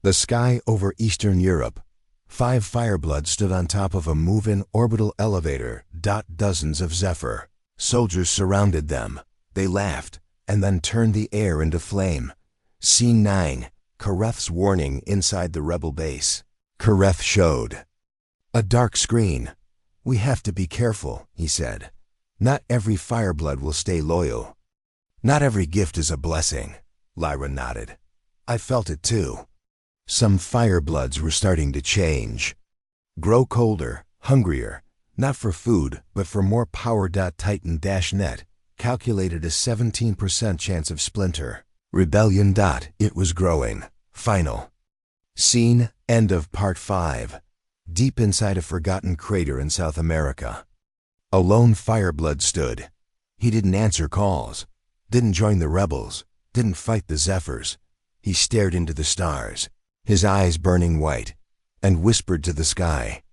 the sky over Eastern Europe, 5 Firebloods stood on top of a move-in orbital elevator. Dozens of Zephyr soldiers surrounded them. They laughed and then turned the air into flame. Scene 9. Kareth's warning inside the rebel base. Kareth showed a dark screen. "We have to be careful," he said. "Not every Fireblood will stay loyal. Not every gift is a blessing." Lyra nodded. "I felt it too." Some Firebloods were starting to change. Grow colder, hungrier, not for food, but for more power. Titan-net calculated a 17% chance of splinter. Rebellion. It was growing. Final. Scene, end of Part 5. Deep inside a forgotten crater in South America, a lone Fireblood stood. He didn't answer calls, didn't join the rebels, didn't fight the Zephyrs. He stared into the stars, his eyes burning white, and whispered to the sky,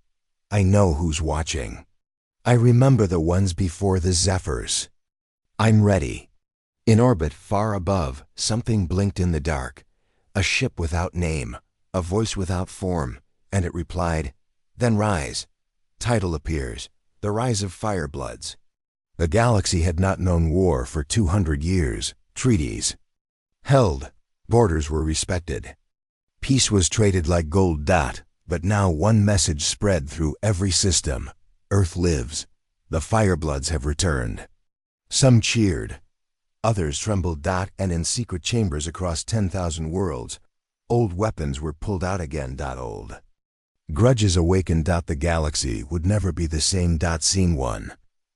"I know who's watching. I remember the ones before the Zephyrs. I'm ready." In orbit far above, something blinked in the dark. A ship without name, a voice without form, and it replied, "Then rise." Title appears, "The Rise of Firebloods." The galaxy had not known war for 200 years. Treaties held, borders were respected. Peace was traded like gold. But now one message spread through every system. Earth lives. The Firebloods have returned. Some cheered. Others trembled. And in secret chambers across 10,000 worlds, Old weapons were pulled out again. Old grudges awakened. The galaxy would never be the same. Scene 1.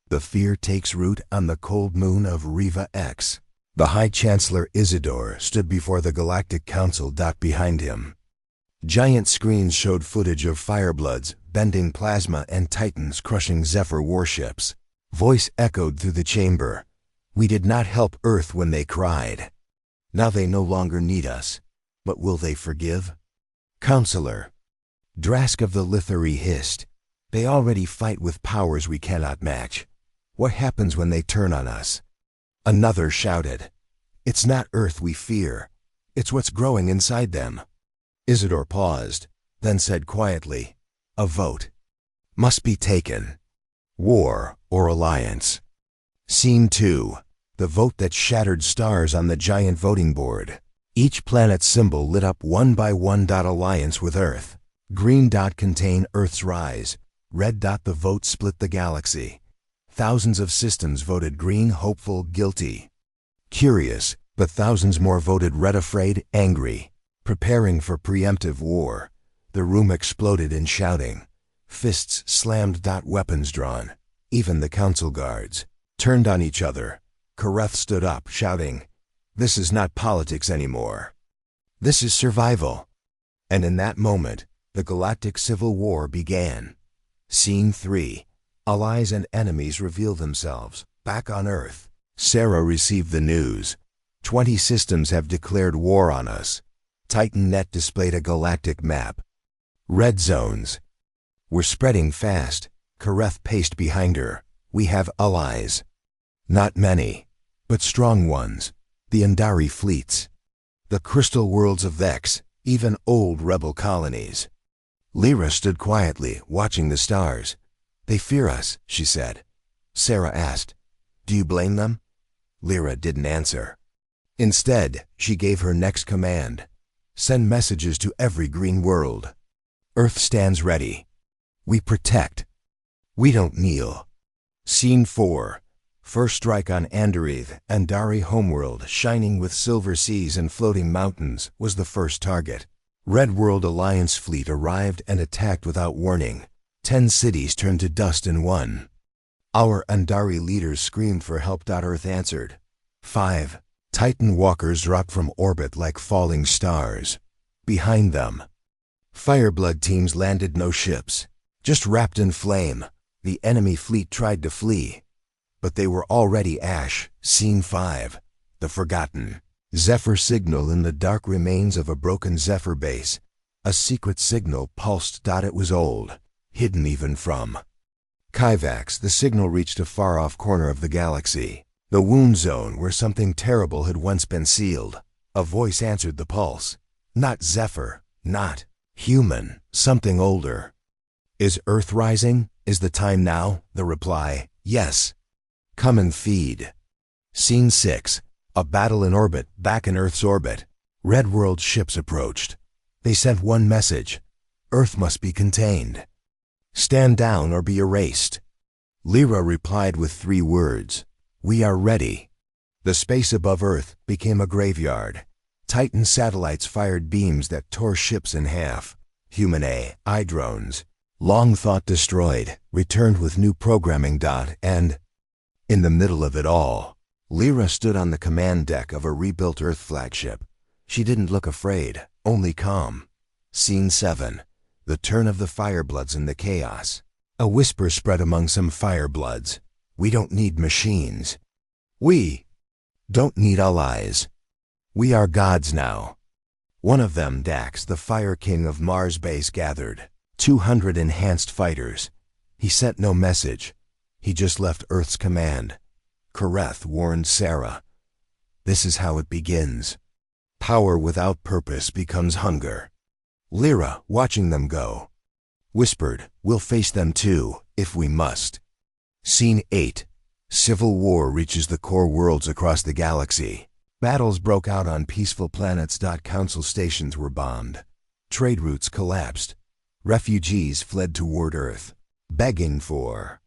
The fear takes root on the cold moon of Riva X. The High Chancellor Isidore stood before the Galactic Council. Behind him, giant screens showed footage of firebloods bending plasma and titans crushing Zephyr warships. Voice echoed through the chamber. We did not help Earth when they cried. Now they no longer need us. But will they forgive? Counselor Drask of the Lithari hissed. They already fight with powers we cannot match. What happens when they turn on us? Another shouted. It's not Earth we fear. It's what's growing inside them. Isidore paused, then said quietly, a vote must be taken. War or alliance. Scene 2. The vote that shattered stars on the giant voting board. Each planet's symbol lit up one by one. Alliance with Earth. Green dot contain Earth's rise. Red dot the vote split the galaxy. Thousands of systems voted green, hopeful, guilty, curious, but thousands more voted red, afraid, angry, preparing for preemptive war. The room exploded in shouting. Fists slammed. Weapons drawn. Even the council guards turned on each other. Kareth stood up, shouting, this is not politics anymore. This is survival. And in that moment, the Galactic Civil War began. Scene 3. Allies and enemies reveal themselves. Back on Earth, Sarah received the news. 20 systems have declared war on us. TitanNet displayed a galactic map. Red zones were spreading fast. Kareth paced behind her. We have allies. Not many, but strong ones. The Andari fleets. The crystal worlds of Vex, even old rebel colonies. Lyra stood quietly, watching the stars. They fear us, she said. Sarah asked, do you blame them? Lyra didn't answer. Instead, she gave her next command. Send messages to every green world. Earth stands ready. We protect. We don't kneel. Scene 4. First strike on Andarith, Andari homeworld, shining with silver seas and floating mountains, was the first target. Red World Alliance fleet arrived and attacked without warning. 10 cities turned to dust in one. Our Andari leaders screamed for help. Earth answered. 5 Titan walkers dropped from orbit like falling stars. Behind them, Fireblood teams landed. No ships, just wrapped in flame. The enemy fleet tried to flee, but they were already ash. Scene 5. The Forgotten. Zephyr signal in the dark remains of a broken Zephyr base. A secret signal pulsed. It was old, hidden even from Kyvax. The signal reached a far-off corner of the galaxy, the wound zone where something terrible had once been sealed. A voice answered the pulse. Not Zephyr, not human, something older. Is Earth rising? Is the time now? The reply, yes. Come and feed. Scene 6. A battle in orbit. Back in Earth's orbit, Red World ships approached. They sent one message. Earth must be contained. Stand down or be erased. Lyra replied with 3 words. We are ready. The space above Earth became a graveyard. Titan satellites fired beams that tore ships in half. Human AI drones, long thought destroyed, returned with new programming. And in the middle of it all, Lyra stood on the command deck of a rebuilt Earth flagship. She didn't look afraid, only calm. Scene 7. The turn of the Firebloods in the chaos. A whisper spread among some Firebloods. We don't need machines. We don't need allies. We are gods now. One of them, Dax, the Fire King of Mars base, gathered 200 enhanced fighters. He sent no message. He just left Earth's command. Kareth warned Sarah. This is how it begins. Power without purpose becomes hunger. Lyra, watching them go, whispered, we'll face them too, if we must. Scene 8. Civil war reaches the core worlds across the galaxy. Battles broke out on peaceful planets. Council stations were bombed. Trade routes collapsed. Refugees fled toward Earth, begging for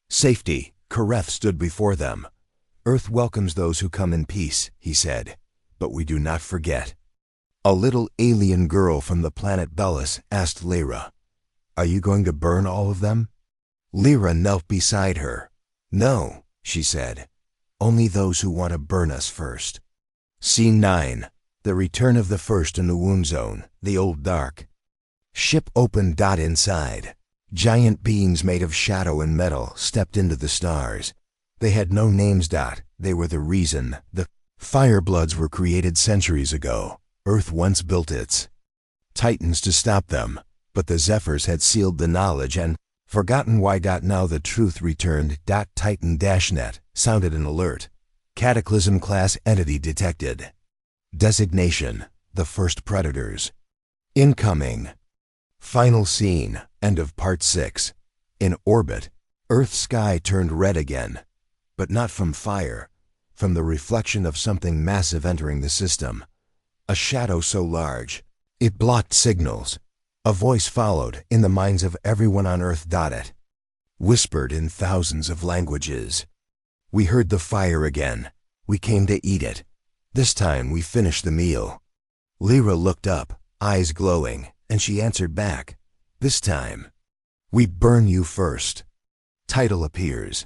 safety. Kareth stood before them. Earth welcomes those who come in peace, he said, but we do not forget. A little alien girl from the planet Bellis asked Lyra, "Are you going to burn all of them?" Lyra knelt beside her. "No," she said. "Only those who want to burn us first." Scene 9. The return of the first in the Wound Zone, the Old Dark. Ship opened. Inside. Giant beings made of shadow and metal stepped into the stars. They had no names. They were the reason the Firebloods were created centuries ago. Earth once built its Titans to stop them, but the Zephyrs had sealed the knowledge and forgotten why. Now the truth returned. Titan-net sounded an alert. Cataclysm class entity detected. Designation: the first predators. Incoming. Final scene, end of part 6. In orbit, Earth's sky turned red again, but not from fire, from the reflection of something massive entering the system. A shadow so large, it blocked signals. A voice followed in the minds of everyone on Earth. It whispered in thousands of languages. "We heard the fire again. We came to eat it. This time we finished the meal." Lyra looked up, eyes glowing, and she answered back, "This time, we burn you first." Title appears.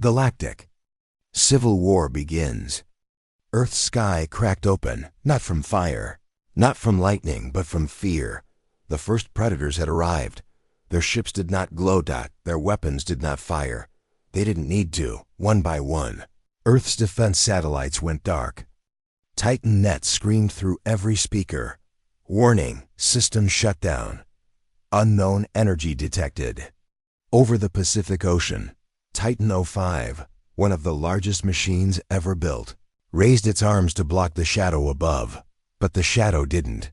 Galactic. Civil War begins. Earth's sky cracked open, not from fire, not from lightning, but from fear. The first predators had arrived. Their ships did not glow. Their weapons did not fire. They didn't need to. One by one, Earth's defense satellites went dark. Titan-net screamed through every speaker. "Warning, system shut down. Unknown energy detected." Over the Pacific Ocean, Titan 05, one of the largest machines ever built, raised its arms to block the shadow above, but the shadow didn't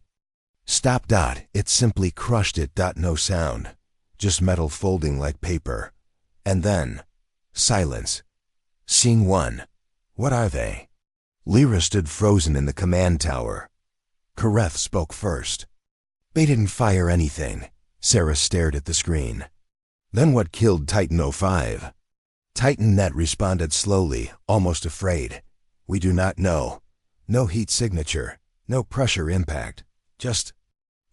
stop. It simply crushed it. No sound, just metal folding like paper. And then, silence. Scene 1. What are they? Lyra stood frozen in the command tower. Kareth spoke first. "They didn't fire anything." Sarah stared at the screen. "Then what killed Titan 05? Titan-net responded slowly, almost afraid. "We do not know. No heat signature, no pressure impact, just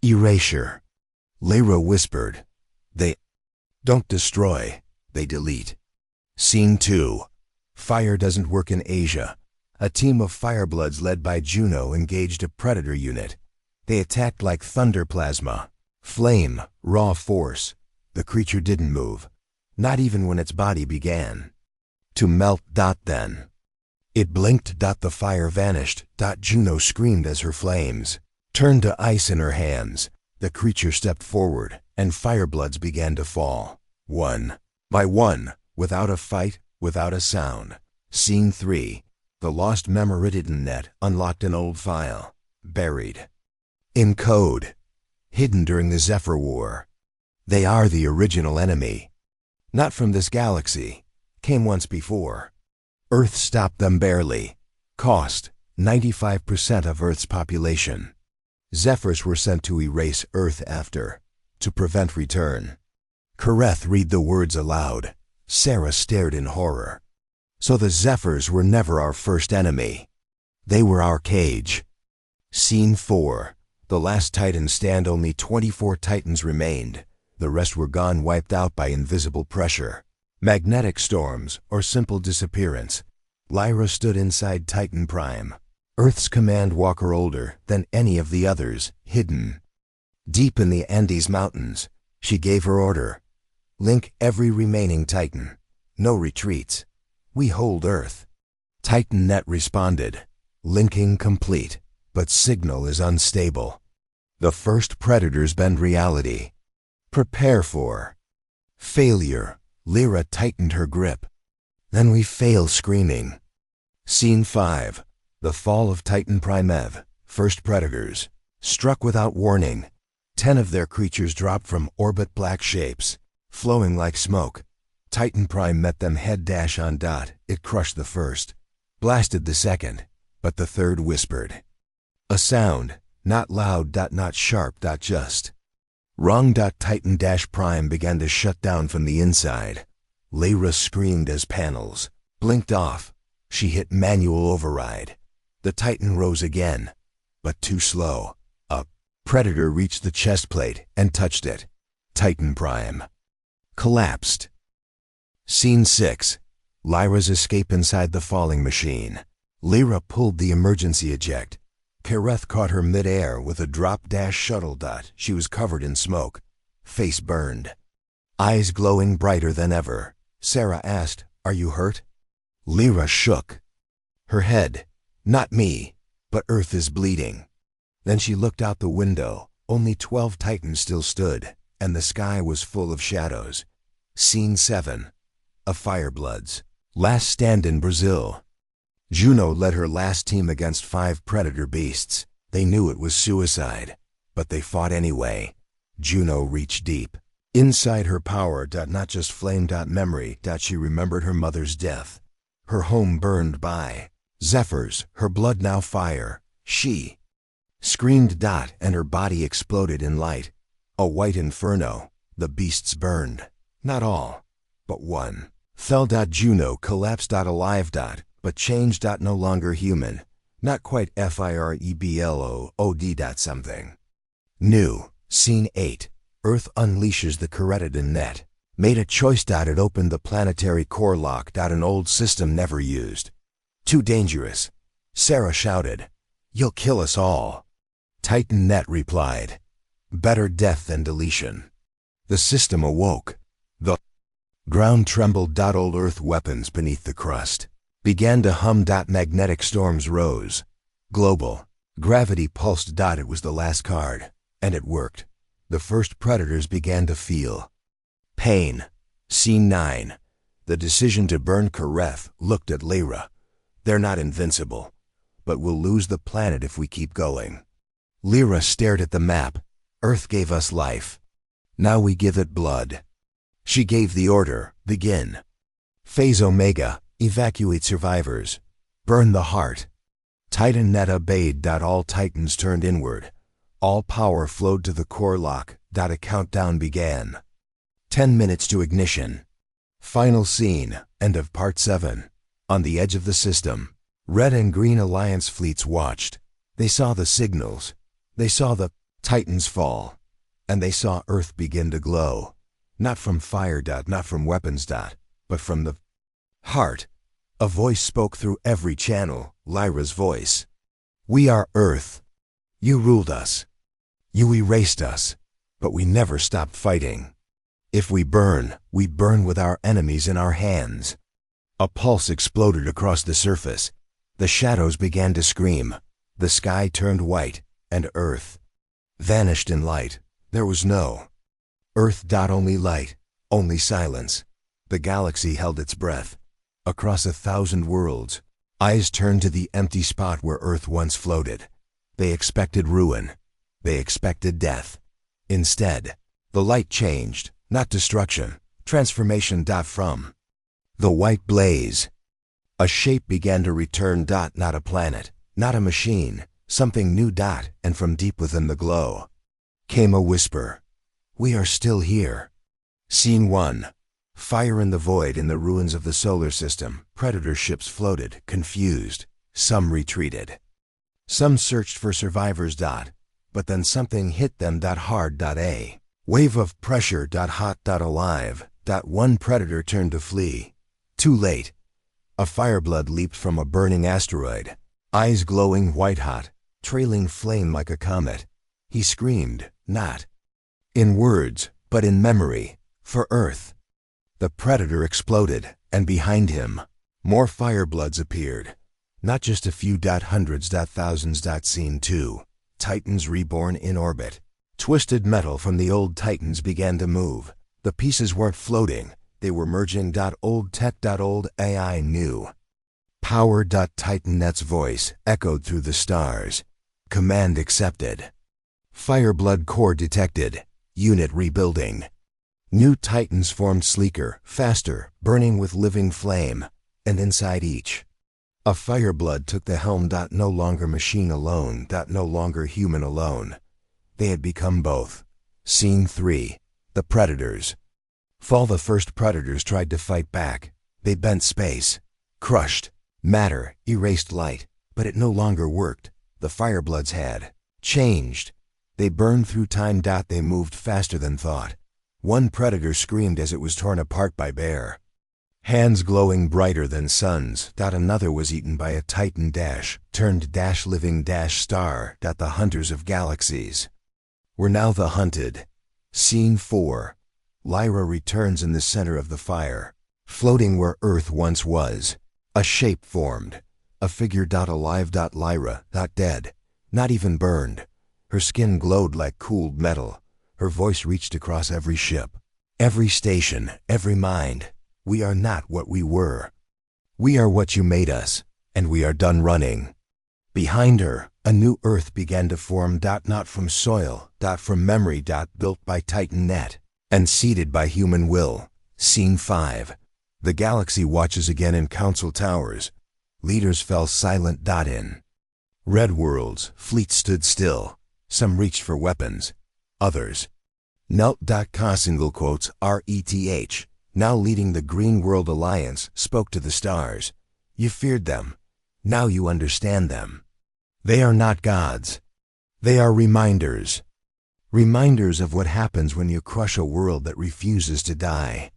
erasure." Lyra whispered, "They don't destroy, they delete." Scene 2. Fire doesn't work in Asia. A team of Firebloods led by Juno engaged a predator unit. They attacked like thunder plasma. Flame, raw force. The creature didn't move, not even when its body began to melt. Then it blinked. The fire vanished. Juno screamed as her flames turned to ice in her hands. The creature stepped forward, and Firebloods began to fall, one by one, without a fight, without a sound. Scene 3. The lost Memoridon-net unlocked an old file, buried in code, hidden during the HFY War. They are the original enemy. Not from this galaxy, came once before. Earth stopped them barely. Cost, 95% of Earth's population. Zephyrs were sent to erase Earth after, to prevent return. Kareth read the words aloud. Sarah stared in horror. So the Zephyrs were never our first enemy. They were our cage. Scene 4. The last Titans stand. Only 24 Titans remained. The rest were gone, wiped out by invisible pressure, magnetic storms, or simple disappearance. Lyra stood inside Titan Prime, Earth's command walker, older than any of the others, hidden deep in the Andes Mountains. She gave her order. "Link every remaining Titan. No retreats. We hold Earth." Titan-net responded. "Linking complete, but signal is unstable. The first predators bend reality. Prepare for failure." Lyra tightened her grip. "Then we fail screaming." Scene 5. The fall of Titan Prime. First predators struck without warning. 10 of their creatures dropped from orbit, black shapes, flowing like smoke. Titan Prime met them head on. It crushed the first, blasted the second, but the third whispered a sound, not loud, not sharp, just wrong. Titan Prime began to shut down from the inside. Lyra screamed as panels blinked off. She hit manual override. The Titan rose again, but too slow. Predator reached the chest plate and touched it. Titan Prime collapsed. Scene 6. Lyra's escape inside the falling machine. Lyra pulled the emergency eject. Kareth caught her mid-air with a drop-dash shuttle dot. She was covered in smoke, face burned, eyes glowing brighter than ever. Sarah asked, "Are you hurt?" Lyra shook her head. "Not me, but Earth is bleeding." Then she looked out the window. Only 12 Titans still stood, and the sky was full of shadows. Scene 7. A Firebloods last stand in Brazil. Juno led her last team against 5 predator beasts. They knew it was suicide, but they fought anyway. Juno reached deep inside her power. Not just flame. Memory. She remembered her mother's death. Her home burned by zephyrs, her blood now fire. She screamed. And her body exploded in light. A white inferno. The beasts burned. Not all, but one. Fell. Juno collapsed. Alive. But changed. No longer human. Not quite FIREBLOOD. Something new. Scene 8. Earth unleashes the Keratidon net. Made a choice. It opened the planetary core lock. An old system never used. Too dangerous. Sarah shouted, "You'll kill us all." Titan Net replied, "Better death than deletion." The system awoke. The ground trembled. Old Earth weapons beneath the crust began to hum. Magnetic storms rose. Global gravity pulsed. It was the last card, and it worked. The first predators began to feel pain. Scene 9. The decision to burn. Kareth looked at Lyra. "They're not invincible, but we'll lose the planet if we keep going." Lyra stared at the map. "Earth gave us life. Now we give it blood." She gave the order, "Begin. Phase Omega, evacuate survivors. Burn the heart." Titan Net obeyed. All Titans turned inward. All power flowed to the core lock. A countdown began. 10 minutes to ignition. Final scene. End of Part 7. On the edge of the system, Red and Green Alliance fleets watched. They saw the signals. They saw the Titans fall. And they saw Earth begin to glow. Not from fire. Not from weapons. But from the heart. A voice spoke through every channel. Lyra's voice. "We are Earth. You ruled us. You erased us. But we never stopped fighting. If we burn with our enemies in our hands." A pulse exploded across the surface. The shadows began to scream. The sky turned white, and Earth vanished in light. There was no Earth. Only light, only silence. The galaxy held its breath. Across 1,000 worlds, eyes turned to the empty spot where Earth once floated. They expected ruin. They expected death. Instead, the light changed. Not destruction, transformation. From the white blaze, a shape began to return. Not a planet, not a machine, something new. And from deep within the glow came a whisper, "We are still here." Scene 1. Fire in the void. In the ruins of the solar system, predator ships floated, confused. Some retreated. Some searched for survivors. But then something hit them. Hard. A wave of pressure. Hot. Alive. One predator turned to flee. Too late. A fireblood leaped from a burning asteroid, eyes glowing white hot, trailing flame like a comet. He screamed, not in words, but in memory, for Earth. The predator exploded, and behind him, more firebloods appeared. Not just a few. Hundreds. Thousands. Scene 2. Titans reborn in orbit. Twisted metal from the old Titans began to move. The pieces weren't floating. They were merging. Old tech. Old AI new power. Titan Net's voice echoed through the stars. Command accepted. Fireblood core detected. Unit rebuilding. New Titans formed, sleeker, faster, burning with living flame. And inside each, a fireblood took the helm. No longer machine alone. No longer human alone. They had become both. Scene 3. The Predators. Fall. The first predators tried to fight back. They bent space, crushed matter, erased light, but it no longer worked. The firebloods had changed. They burned through time. They moved faster than thought. One predator screamed as it was torn apart by bear. Hands glowing brighter than suns. Another was eaten by a titan turned living star. The hunters of galaxies were now the hunted. Scene 4. Lyra returns in the center of the fire. Floating where Earth once was. A shape formed. A figure. Alive. Lyra. Dead. Not even burned. Her skin glowed like cooled metal. Her voice reached across every ship, every station, every mind. We are not what we were. We are what you made us, and we are done running. Behind her, a new Earth began to form. Not from soil, from memory. Built by Titan net, and seeded by human will. Scene 5. The galaxy watches again in council towers. Leaders fell silent. In red worlds, fleets stood still. Some reached for weapons. Others knelt. Single quotes RETH, now leading the Green World Alliance, spoke to the stars. You feared them. Now you understand them. They are not gods. They are reminders. Reminders of what happens when you crush a world that refuses to die.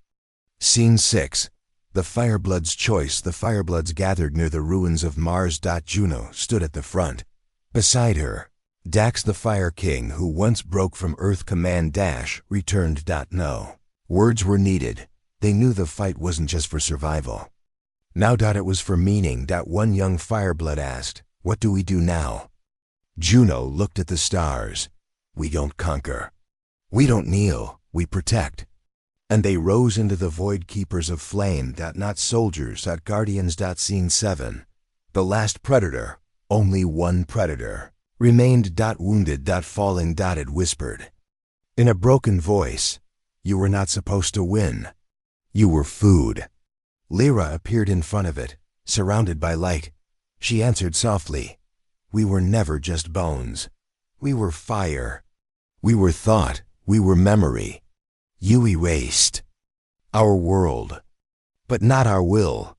Scene 6. The Firebloods' choice. The Firebloods gathered near the ruins of Mars. Juno stood at the front. Beside her, Dax the Fire King, who once broke from Earth Command returned. No words were needed. They knew the fight wasn't just for survival. Now. It was for meaning. One young Fireblood asked, "What do we do now?" Juno looked at the stars. We don't conquer. We don't kneel. We protect. And they rose into the void. Keepers of flame. Not soldiers. Guardians. Scene 7. The last predator. Only one predator remained. Wounded. Falling. It whispered in a broken voice, "You were not supposed to win. You were food." Lyra appeared in front of it, surrounded by light. She answered softly, "We were never just bones. We were fire. We were thought. We were memory. You erased our world, but not our will."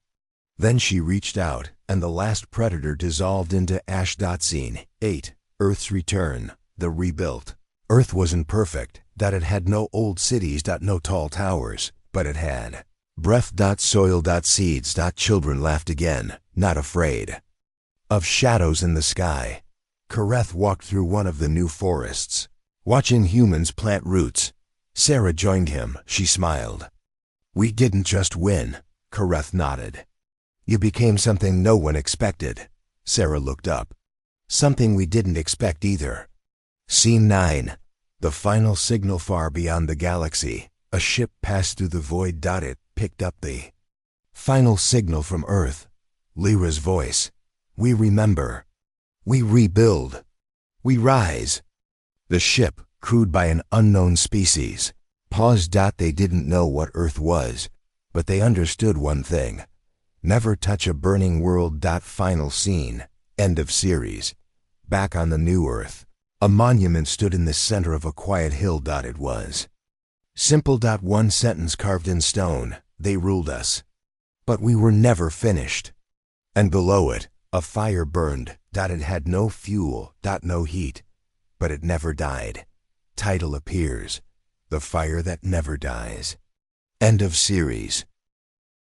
Then she reached out, and the last predator dissolved into ash. Scene 8. Earth's return. The rebuilt. Earth wasn't perfect. It had no old cities. No tall towers. But it had breath. Soil. Seeds. Children laughed again, not afraid of shadows in the sky. Kareth walked through one of the new forests, watching humans plant roots. Sarah joined him. She smiled. "We didn't just win." Kareth nodded. "You became something no one expected." Sarah looked up. "Something we didn't expect either." Scene 9. The final signal. Far beyond the galaxy, a ship passed through the void. It picked up the final signal from Earth. Lyra's voice. "We remember. We rebuild. We rise." The ship, crewed by an unknown species, paused. They didn't know what Earth was, but they understood one thing. Never touch a burning world. Final scene. End of series. Back on the new Earth, a monument stood in the center of a quiet hill. It was simple. One sentence carved in stone. They ruled us. But we were never finished. And below it, a fire burned. It had no fuel. No heat. But it never died. Title appears. The fire that never dies. End of series.